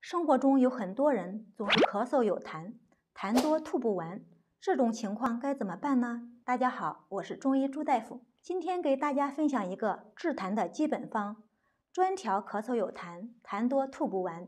生活中有很多人总是咳嗽有痰，痰多吐不完，这种情况该怎么办呢？大家好，我是中医朱大夫，今天给大家分享一个治痰的基本方，专调咳嗽有痰，痰多吐不完。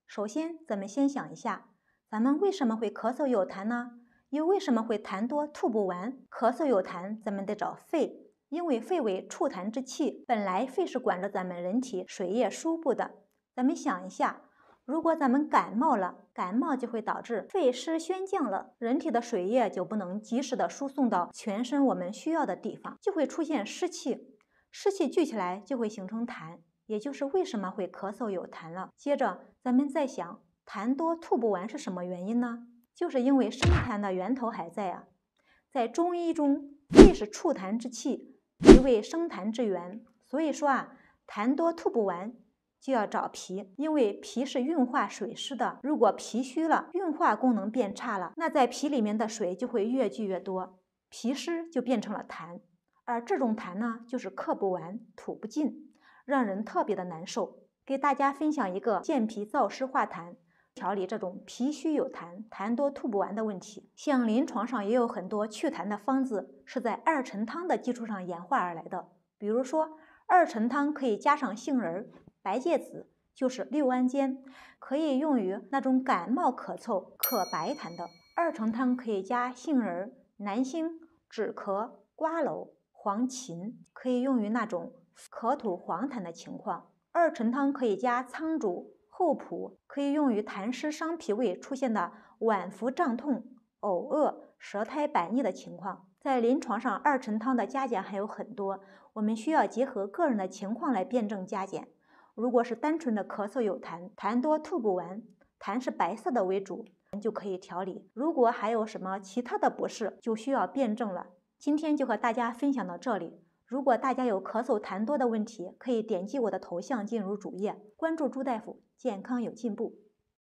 首先，咱们先想一下，咱们为什么会咳嗽有痰呢？又为什么会痰多吐不完？咳嗽有痰，咱们得找肺，因为肺为储痰之器，本来肺是管着咱们人体水液输布的。咱们想一下，如果咱们感冒了，感冒就会导致肺湿宣降了，人体的水液就不能及时的输送到全身我们需要的地方，就会出现湿气，湿气聚起来就会形成痰，也就是为什么会咳嗽有痰了。接着咱们再想，痰多吐不完是什么原因呢？就是因为生痰的源头还在啊。在中医中，肺是储痰之器，脾为生痰之源，所以说痰多吐不完就要找脾，因为脾是运化水湿的，如果脾虚了，运化功能变差了，那在脾里面的水就会越聚越多，脾湿就变成了痰，而这种痰呢，就是克不完，吐不尽，让人特别的难受。给大家分享一个健脾燥湿化痰，调理这种脾虚有痰、痰多吐不完的问题。像临床上也有很多祛痰的方子是在二陈汤的基础上演化而来的，比如说二陈汤可以加上杏仁、白芥子，就是六安煎，可以用于那种感冒咳嗽、咳白痰的。二陈汤可以加杏仁、南星、止咳、瓜蒌、黄芩，可以用于那种咳吐黄痰的情况。二陈汤可以加苍术、厚朴，可以用于痰湿伤脾胃出现的脘腹胀痛、呕恶、舌苔板腻的情况。在临床上，二陈汤的加减还有很多，我们需要结合个人的情况来辩证加减。如果是单纯的咳嗽有痰，痰多吐不完，痰是白色的为主，就可以调理。如果还有什么其他的不适，就需要辩证了。今天就和大家分享到这里。如果大家有咳嗽痰多的问题，可以点击我的头像进入主页，关注朱大夫，健康有进步。